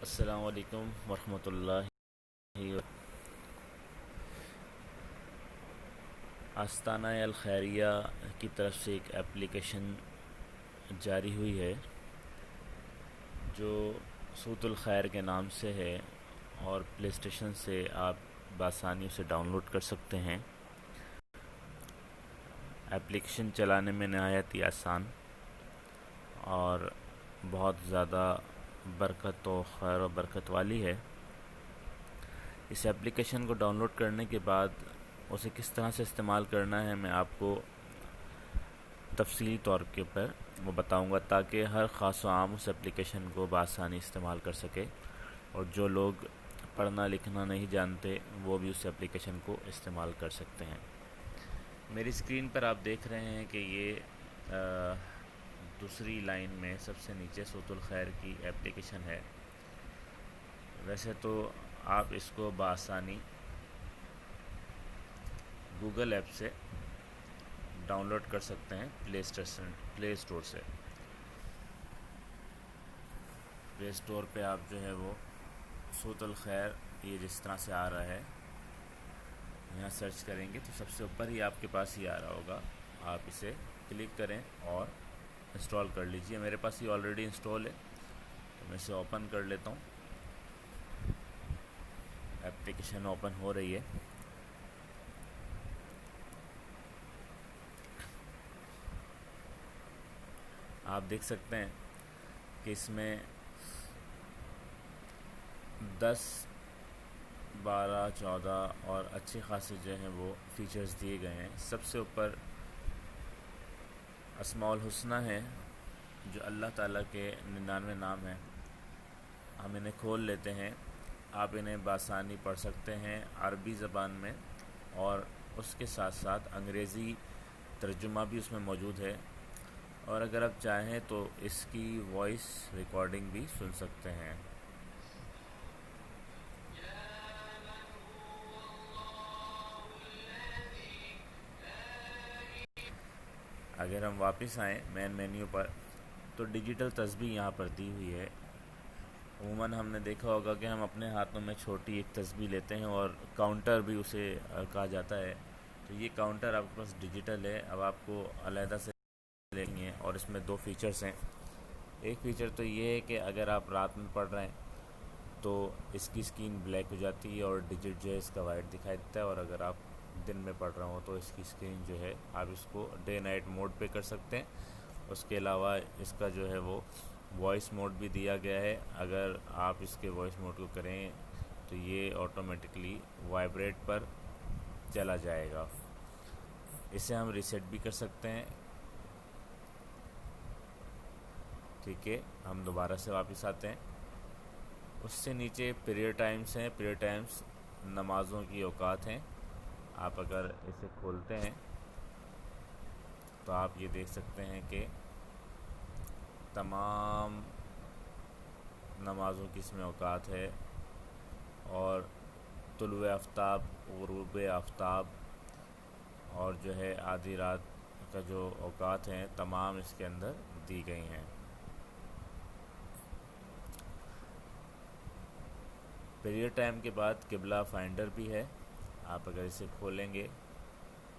السلام علیکم ورحمۃ اللہ آستانہ الخیریہ کی طرف سے ایک اپلیکیشن جاری ہوئی ہے جو صوت الخیر کے نام سے ہے، اور پلے اسٹیشن سے آپ بآسانی اسے ڈاؤن لوڈ کر سکتے ہیں۔ اپلیکیشن چلانے میں نہایت ہی آسان اور بہت زیادہ برکت و خیر و برکت والی ہے۔ اس اپلیکیشن کو ڈاؤن لوڈ کرنے کے بعد اسے کس طرح سے استعمال کرنا ہے میں آپ کو تفصیلی طور کے پر وہ بتاؤں گا، تاکہ ہر خاص و عام اس اپلیکیشن کو بآسانی استعمال کر سکے، اور جو لوگ پڑھنا لکھنا نہیں جانتے وہ بھی اس اپلیکیشن کو استعمال کر سکتے ہیں۔ میری اسکرین پر آپ دیکھ رہے ہیں کہ یہ دوسری لائن میں سب سے نیچے صوت الخیر کی اپلیکیشن ہے۔ ویسے تو آپ اس کو بآسانی گوگل ایپ سے ڈاؤن لوڈ کر سکتے ہیں، پلے اسٹور سے۔ پلے اسٹور پہ آپ جو ہے وہ صوت الخیر یہ جس طرح سے آ رہا ہے یہاں سرچ کریں گے تو سب سے اوپر ہی آپ کے پاس ہی آ رہا ہوگا، آپ اسے کلک کریں اور انسٹال کر لیجئے۔ میرے پاس یہ آلریڈی انسٹال ہے تو میں اسے اوپن کر لیتا ہوں۔ اپلیکیشن اوپن ہو رہی ہے۔ آپ دیکھ سکتے ہیں کہ اس میں 10، 12، 14 اور اچھے خاصے جو ہیں وہ فیچرز دیے گئے ہیں۔ سب سے اوپر اسماء الحسنہ ہیں جو اللہ تعالیٰ کے 99 نام ہیں۔ ہم انہیں کھول لیتے ہیں۔ آپ انہیں بآسانی پڑھ سکتے ہیں عربی زبان میں، اور اس کے ساتھ ساتھ انگریزی ترجمہ بھی اس میں موجود ہے، اور اگر آپ چاہیں تو اس کی وائس ریکارڈنگ بھی سن سکتے ہیں۔ اگر ہم واپس آئیں مین مینیو پر تو ڈیجیٹل تسبیح یہاں پر دی ہوئی ہے۔ عموماً ہم نے دیکھا ہوگا کہ ہم اپنے ہاتھوں میں چھوٹی ایک تسبیح لیتے ہیں، اور کاؤنٹر بھی اسے کہا جاتا ہے، تو یہ کاؤنٹر آپ کے پاس ڈیجیٹل ہے۔ اب آپ کو علیحدہ سے لیں گے، اور اس میں 2 فیچرز ہیں۔ ایک فیچر تو یہ ہے کہ اگر آپ رات میں پڑھ رہے ہیں تو اس کی اسکرین بلیک ہو جاتی ہے اور ڈیجٹ جو ہے اس کا وائٹ دکھائی دیتا ہے، اور اگر آپ دن میں پڑھ رہے ہوں تو اس کی اسکرین جو ہے آپ اس کو ڈے نائٹ موڈ پہ کر سکتے ہیں۔ اس کے علاوہ اس کا جو ہے وہ وائس موڈ بھی دیا گیا ہے۔ اگر آپ اس کے وائس موڈ کو کریں تو یہ آٹومیٹکلی وائبریٹ پر چلا جائے گا۔ اسے ہم ریسیٹ بھی کر سکتے ہیں۔ ٹھیک ہے، ہم دوبارہ سے واپس آتے ہیں۔ اس سے نیچے پیریڈ ٹائمز ہیں۔ پیریڈ ٹائمز نمازوں کی اوقات ہیں۔ آپ اگر اسے کھولتے ہیں تو آپ یہ دیکھ سکتے ہیں کہ تمام نمازوں کی اس میں اوقات ہے، اور طلوع آفتاب، غروب آفتاب، اور جو ہے آدھی رات کا جو اوقات ہیں تمام اس کے اندر دی گئی ہیں۔ پیریڈ ٹائم کے بعد قبلہ فائنڈر بھی ہے۔ آپ اگر اسے کھولیں گے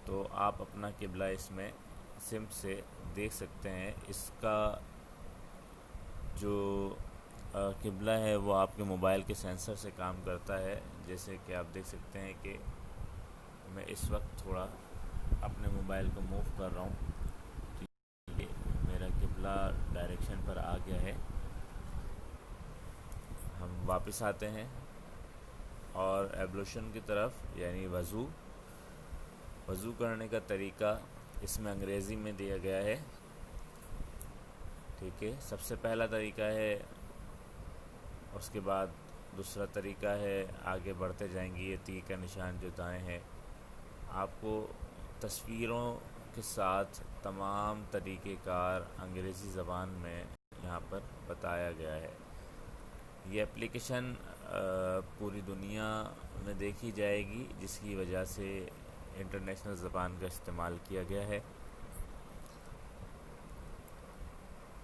تو آپ اپنا قبلہ اس میں سمت سے دیکھ سکتے ہیں۔ اس کا جو قبلہ ہے وہ آپ کے موبائل کے سینسر سے کام کرتا ہے، جیسے کہ آپ دیکھ سکتے ہیں کہ میں اس وقت تھوڑا اپنے موبائل کو موو کر رہا ہوں تو یہ میرا قبلہ ڈائریکشن پر آ گیا ہے۔ ہم واپس آتے ہیں اور ایبلوشن کی طرف، یعنی وضو کرنے کا طریقہ اس میں انگریزی میں دیا گیا ہے۔ ٹھیک ہے، سب سے پہلا طریقہ ہے، اس کے بعد دوسرا طریقہ ہے، آگے بڑھتے جائیں گے یہ تیر کا نشان جو دائیں ہے، آپ کو تصویروں کے ساتھ تمام طریقہ کار انگریزی زبان میں یہاں پر بتایا گیا ہے۔ یہ اپلیکیشن پوری دنیا میں دیکھی جائے گی، جس کی وجہ سے انٹرنیشنل زبان کا استعمال کیا گیا ہے۔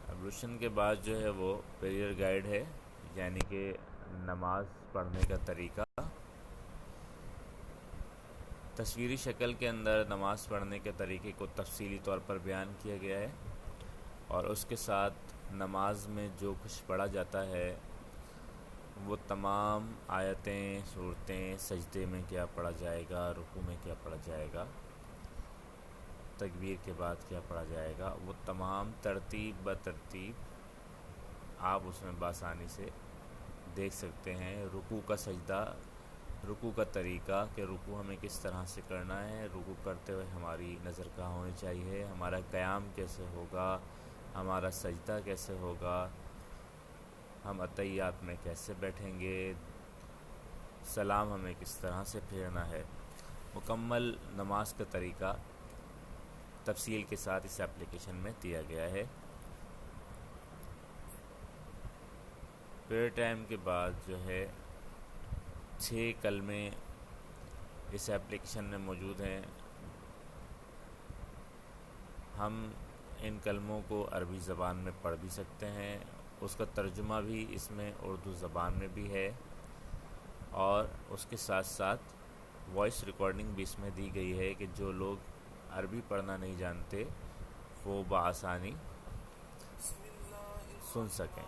ایبولوشن کے بعد جو ہے وہ پیریئر گائیڈ ہے، یعنی کہ نماز پڑھنے کا طریقہ تصویری شکل کے اندر نماز پڑھنے کے طریقے کو تفصیلی طور پر بیان کیا گیا ہے، اور اس کے ساتھ نماز میں جو کچھ پڑھا جاتا ہے وہ تمام آیتیں، صورتیں، سجدے میں کیا پڑھا جائے گا، رکوع میں کیا پڑھا جائے گا، تکبیر کے بعد کیا پڑھا جائے گا، وہ تمام ترتیب بترتیب آپ اس میں بآسانی سے دیکھ سکتے ہیں۔ رکوع کا سجدہ، رکوع کا طریقہ کہ رکوع ہمیں کس طرح سے کرنا ہے، رکوع کرتے ہوئے ہماری نظر کہاں ہونی چاہیے، ہمارا قیام کیسے ہوگا، ہمارا سجدہ کیسے ہوگا، ہم اتحیات میں کیسے بیٹھیں گے، سلام ہمیں کس طرح سے پھیرنا ہے، مکمل نماز کا طریقہ تفصیل کے ساتھ اس ایپلیکیشن میں دیا گیا ہے۔ پریئر ٹائم کے بعد جو ہے 6 کلمے اس ایپلیکیشن میں موجود ہیں۔ ہم ان کلموں کو عربی زبان میں پڑھ بھی سکتے ہیں، اس کا ترجمہ بھی اس میں اردو زبان میں بھی ہے، اور اس کے ساتھ ساتھ وائس ریکارڈنگ بھی اس میں دی گئی ہے کہ جو لوگ عربی پڑھنا نہیں جانتے وہ بآسانی سن سکیں۔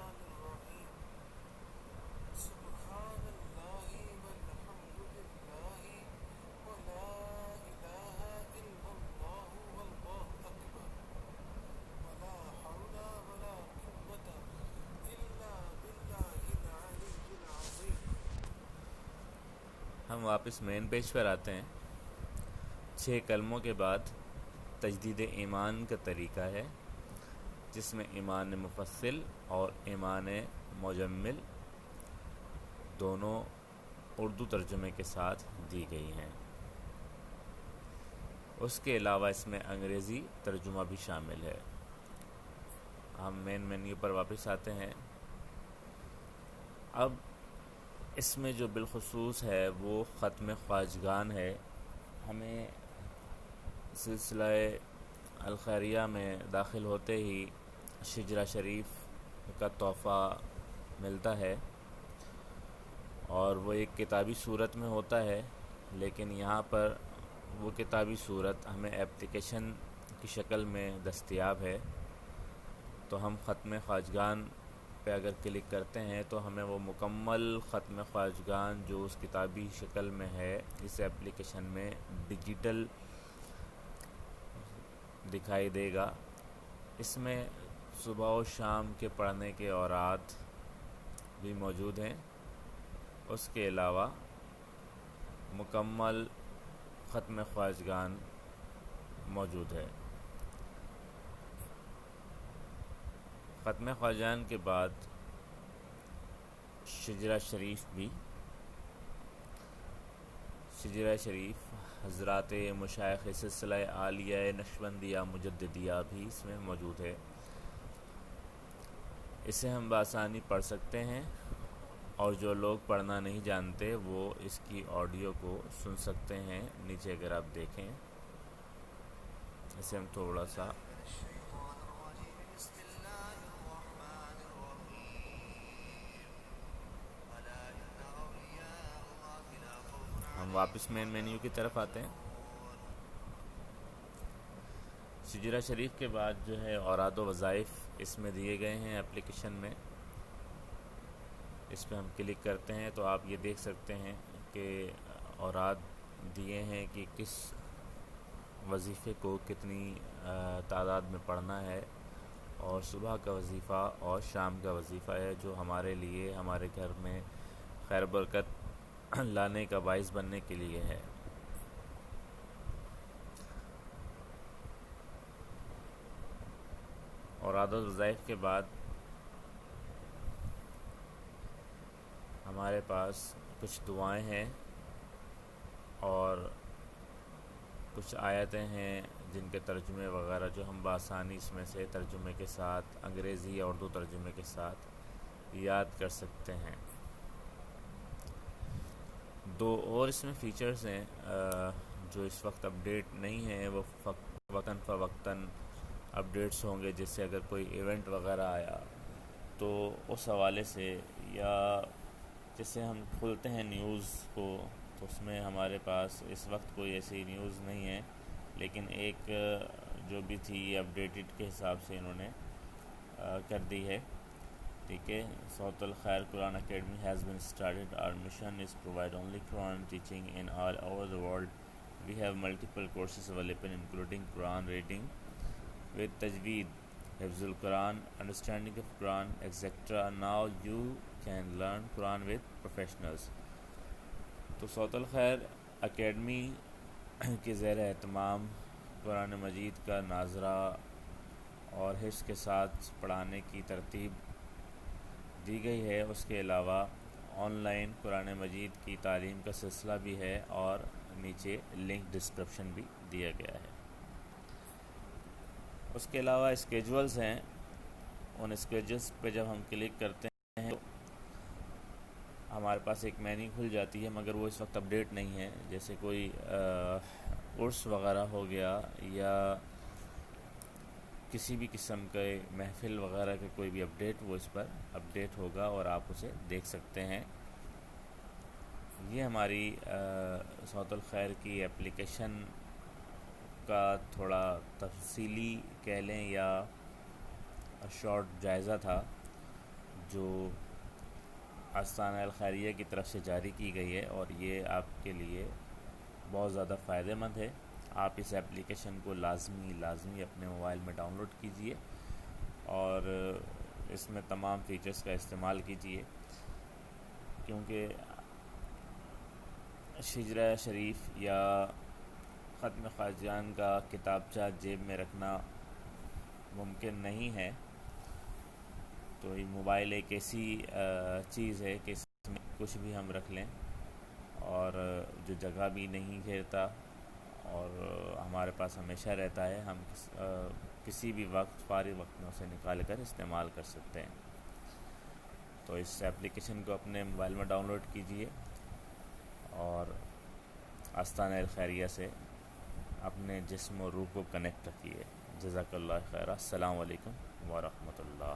ہم واپس مین پیج پر آتے ہیں۔ 6 کلموں کے بعد تجدید ایمان کا طریقہ ہے، جس میں ایمان مفصل اور ایمان مجمل دونوں اردو ترجمے کے ساتھ دی گئی ہیں۔ اس کے علاوہ اس میں انگریزی ترجمہ بھی شامل ہے۔ ہم مین مینیو پر واپس آتے ہیں۔ اب اس میں جو بالخصوص ہے وہ ختم خواجگان ہے۔ ہمیں سلسلہ الخیریہ میں داخل ہوتے ہی شجرہ شریف کا تحفہ ملتا ہے، اور وہ ایک کتابی صورت میں ہوتا ہے، لیکن یہاں پر وہ کتابی صورت ہمیں ایپلیکیشن کی شکل میں دستیاب ہے۔ تو ہم ختم خواجگان پہ اگر کلک کرتے ہیں تو ہمیں وہ مکمل ختم خواجگان جو اس کتابی شکل میں ہے اس ایپلیکیشن میں ڈیجیٹل دکھائی دے گا۔ اس میں صبح و شام کے پڑھنے کے اوراد بھی موجود ہیں۔ اس کے علاوہ مکمل ختم خواجگان موجود ہے۔ ختم خواجگان کے بعد شجرہ شریف بھی، شجرہ شریف حضرات مشائخ سلسلہ عالیہ نقشبندیہ مجددیہ بھی اس میں موجود ہے۔ اسے ہم بآسانی پڑھ سکتے ہیں، اور جو لوگ پڑھنا نہیں جانتے وہ اس کی آڈیو کو سن سکتے ہیں۔ نیچے اگر آپ دیکھیں، اسے ہم تھوڑا سا ہم واپس مین مینیو کی طرف آتے ہیں۔ شجرہ شریف کے بعد جو ہے اوراد و وظائف اس میں دیے گئے ہیں ایپلیکیشن میں۔ اس پہ ہم کلک کرتے ہیں تو آپ یہ دیکھ سکتے ہیں کہ اوراد دیے ہیں کہ کس وظیفے کو کتنی تعداد میں پڑھنا ہے، اور صبح کا وظیفہ اور شام کا وظیفہ ہے جو ہمارے لیے ہمارے گھر میں خیر برکت لانے کا باعث بننے کے لیے ہے۔ اور عادت وظائف کے بعد ہمارے پاس کچھ دعائیں ہیں اور کچھ آیتیں ہیں جن کے ترجمے وغیرہ جو ہم بآسانی اس میں سے ترجمے کے ساتھ انگریزی یا اردو ترجمے کے ساتھ یاد کر سکتے ہیں۔ 2 اور اس میں فیچرز ہیں جو اس وقت اپڈیٹ نہیں ہیں، وہ وقتاً فوقتاً اپڈیٹس ہوں گے، جس سے اگر کوئی ایونٹ وغیرہ آیا تو اس حوالے سے یا جیسے ہم کھولتے ہیں نیوز کو تو اس میں ہمارے پاس اس وقت کوئی ایسی نیوز نہیں ہے، لیکن ایک جو بھی تھی اپڈیٹڈ کے حساب سے انہوں نے کر دی ہے. ٹھیک ہے. Saut ulKhair Quran academy has been started. Our mission is provide only Quran teaching in all over the world. We have multiple courses available including Quran reading with tajweed, حفظ القرآن, understanding of Quran, etc. Now you can learn Quran with professionals. تو صوت الخیر academy کے زیر اہتمام قرآن مجید کا ناظرہ اور حفظ کے ساتھ پڑھانے کی ترتیب دی گئی ہے. اس کے علاوہ آن لائن قرآن مجید کی تعلیم کا سلسلہ بھی ہے اور نیچے لنک ڈسکرپشن بھی دیا گیا ہے. اس کے علاوہ اسکیجولز ہیں. ان اسکیجولز پہ جب ہم کلک کرتے ہیں تو ہمارے پاس ایک مینیو کھل جاتی ہے، مگر وہ اس وقت اپڈیٹ نہیں ہے. جیسے کوئی عرس وغیرہ ہو گیا یا کسی بھی قسم کے محفل وغیرہ کے کوئی بھی اپڈیٹ، وہ اس پر اپڈیٹ ہوگا اور آپ اسے دیکھ سکتے ہیں. یہ ہماری صوت الخیر کی اپلیکیشن کا تھوڑا تفصیلی کہہ لیں یا شارٹ جائزہ تھا جو آستانہ الخیریہ کی طرف سے جاری کی گئی ہے، اور یہ آپ کے لیے بہت زیادہ فائدہ مند ہے. آپ اس اپلیکیشن کو لازمی اپنے موبائل میں ڈاؤن لوڈ کیجئے اور اس میں تمام فیچرز کا استعمال کیجئے، کیونکہ شجرہ شریف یا ختم خواجان کا کتابچہ جیب میں رکھنا ممکن نہیں ہے. تو یہ موبائل ایک ایسی چیز ہے کہ اس میں کچھ بھی ہم رکھ لیں اور جو جگہ بھی نہیں گھیرتا اور ہمارے پاس ہمیشہ رہتا ہے. ہم کسی بھی وقت فارغ وقت میں اسے نکال کر استعمال کر سکتے ہیں. تو اس اپلیکیشن کو اپنے موبائل میں ڈاؤن لوڈ کیجئے اور آستانہ الخیریہ سے اپنے جسم و روح کو کنیکٹ رکھیے. جزاک اللہ خیر. السلام علیکم ورحمۃ اللہ.